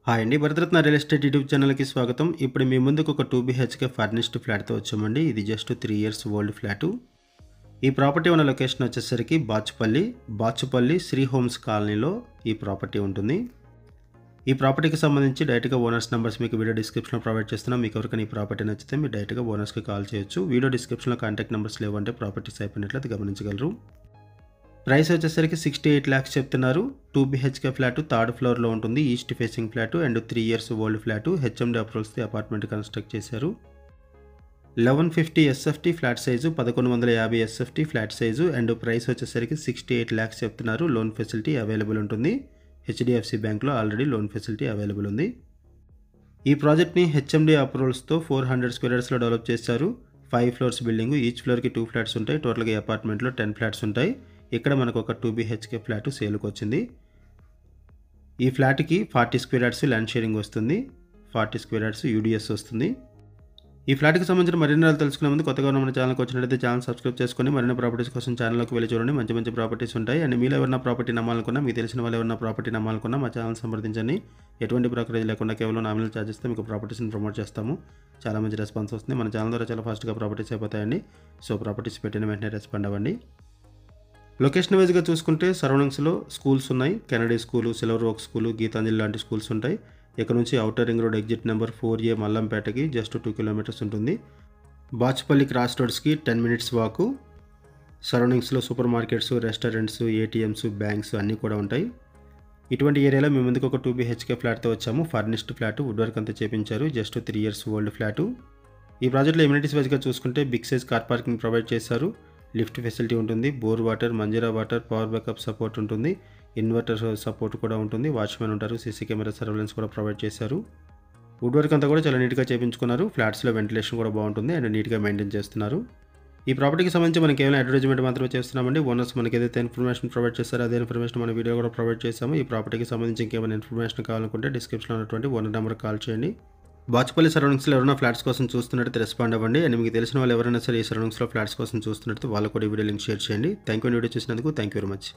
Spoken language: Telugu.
హాయ్ అండి. భరతరత్న రియల్ ఎస్టేట్ యూట్యూబ్ ఛానల్‌కి స్వాగతం. ఇప్పుడు మీ ముందుకు ఒక 2 బీహెచ్‌కే ఫర్నిష్డ్ ఫ్లాట్‌తో వచ్చామండి. ఇది జస్ట్ 3 ఇయర్స్ ఓల్డ్ ఫ్లాటు. ఈ ప్రాపర్టీ ఉన్న లొకేషన్ వచ్చేసరికి బాచుపల్లి శ్రీ హోమ్స్ కాలనీలో ఈ ప్రాపర్టీ ఉంటుంది. ఈ ప్రాపర్టీకి సంబంధించి డైరెక్ట్‌గా ఓనర్స్ నంబర్స్ మీకు వీడియో డిస్క్రిప్షన్‌లో ప్రొవైడ్ చేస్తున్నాం. మీకు ఎవరికైనా ఈ ప్రాపర్టీ నచ్చితే మీరు డైరెక్ట్‌గా ఓనర్స్‌కి కాల్ చేయొచ్చు. వీడియో డిస్క్రిప్షన్‌లో కాంటాక్ట్ నంబర్స్ లేవంటే ప్రాపర్టీస్ అయిపోయినట్లు అది గమనించగలరు. ప్రైస్ వచ్చేసరికి 68 lakhs చెప్తున్నారు. 2 బీహెచ్‌కే ఫ్లాట్ థర్డ్ ఫ్లోర్‌లో ఉంటుంది. East facing flat and 3 years old flat. HMD అప్రూవల్స్‌తో అపార్ట్మెంట్ కన్స్ట్రక్ట్ చేశారు. 1150 SFT flat size, 1150 SFT flat size and price వచ్చేసరికి 68 lakhs చెప్తున్నారు. లోన్ ఫెసిలిటీ అవైలబుల్ ఉంటుంది. హెచ్డిఎఫ్సి బ్యాంక్లో ఆల్రెడీ లోన్ ఫెసిలిటీ అవైలబుల్ ఉంది. ఈ ప్రాజెక్ట్ని హెచ్ఎండి అప్రూవల్స్తో 400 square yardsలో డెవలప్ చేశారు. 5 floors బిల్డింగ్, ఈచ్ ఫ్లోర్కి 2 ఫ్లాట్స్ ఉంటాయి. టోటల్గా ఈ అపార్ట్మెంట్లో 10 ఫ్లాట్స్ ఉంటాయి. ఇక్కడ మనకు ఒక 2 బీహెచ్కే ఫ్లాట్ సేల్కి వచ్చింది. ఈ ఫ్లాట్కి 40 square yards ల్యాండ్ షేరింగ్ వస్తుంది. 40 square yards యూడిఎస్ వస్తుంది. ఈ ఫ్లాట్కి సంబంధించిన మరిన్ని వివరాలు తెలుసుకునే ముందు కొత్తగా ఉన్న మన ఛానల్కి వచ్చినట్లయితే ఛానల్ సబ్స్క్రైబ్ చేసుకొని మరిన్ని ప్రాపర్టీస్ కోసం ఛానల్లోకి వెళ్ళి చూడండి. మంచి మంచి ప్రాపర్టీస్ ఉంటాయి. అండ్ మీలో ఎవరైనా ప్రాపర్టీ నమ్మాలనుకున్నా, మీకు తెలిసిన వాళ్ళు ఎవరైనా ప్రాపర్టీ నమ్మాలనుకున్నా మా ఛానల్ సంప్రదించండి. ఎటువంటి బ్రోకరేజ్ లేకుండా కేవలం నామినల్ ఛార్జెస్తో మీకు ప్రాపర్టీస్ని ప్రమోట్ చేస్తాము. చాలా మంచి రెస్పాన్స్ వస్తుంది. మన ఛానల్ ద్వారా చాలా ఫాస్ట్గా ప్రాపర్టీస్ అయిపోతాయండి. సో ప్రాపర్టీస్ పెట్టిన వెంటనే రెస్పాండ్ అవ్వండి. లొకేషన్ వైజ్గా చూసుకుంటే సరౌండింగ్స్లో స్కూల్స్ ఉన్నాయి. Kennedy school, silver oak school, Geetanjali లాంటి స్కూల్స్ ఉంటాయి. ఇక్కడ నుంచి outer ring road exit number 4A మల్లంపేటకి జస్ట్ 2 kilometers ఉంటుంది. Bachupally cross రోడ్స్కి 10 minutes walk. సరౌండింగ్స్లో super markets, restaurants, ATMs, banks అన్నీ కూడా ఉంటాయి. ఇటువంటి ఏరియాలో మేము ముందుకు ఒక 2 బీహెచ్కే ఫ్లాట్తో వచ్చాము. ఫర్నిష్డ్ ఫ్లాట్, వుడ్ వర్క్ అంతా చేపించారు. Just 3 years old flat. ఈ ప్రాజెక్ట్లో ఎమ్యూనిటీస్ వైజ్గా చూసుకుంటే big size car parking provide చేశారు. లిఫ్ట్ ఫెసిలిటీ ఉంటుంది. Bore water, Manjira water, power backup support ఉంటుంది. ఇన్వర్టర్ సపోర్ట్ కూడా ఉంటుంది. వాచ్మెన్ ఉంటారు. సీసీ కెమెరా సర్వేలెన్స్ కూడా ప్రొవైడ్ చేశారు. వుడ్ వర్క్ అంతా కూడా చాలా నీట్గా చేయించుకున్నారు. ఫ్లాట్స్లో వెంటిలేషన్ కూడా బాగుంటుంది అండ్ నీట్గా మెయింటైన్ చేస్తున్నారు. ఈ ప్రాపర్టీకి సంబంధించి మనం కేవలం అడ్వర్టైజ్మెంట్ మాత్రమే చేస్తున్నామండి. ఓనర్స్ మనకి ఏదైతే ఇన్ఫర్మేషన్ ప్రొవైడ్ చేస్తారో అదే ఇన్ఫర్మేషన్ మన వీడియో కూడా ప్రొవైడ్ చేస్తాము. ఈ ప్రాపర్టీకి సంబంధించి ఇంకేమైనా ఇన్ఫర్మేషన్ కావాలనుకుంటే డిస్క్రిప్షన్లో ఉన్నటువంటి ఓనర్ నెంబర్కి కాల్ చేయండి. బాచుపల్లి సరౌండింగ్స్లో ఎవరైనా ఫ్లాట్స్ కోసం చూస్తున్నట్టు రెస్పాండ్ అవ్వండి. అండ్ మీకు తెలిసిన వాళ్ళు ఎవరైనా సరే ఈ సరౌండింగ్స్లో ఫ్లాట్స్ కోసం చూస్తున్నట్టు వాళ్ళు కూడా ఈ వీడియో లింక్ షేర్ చేయండి. థ్యాంక్ యూ వీడియో చూసినందుకు. Thank you very much.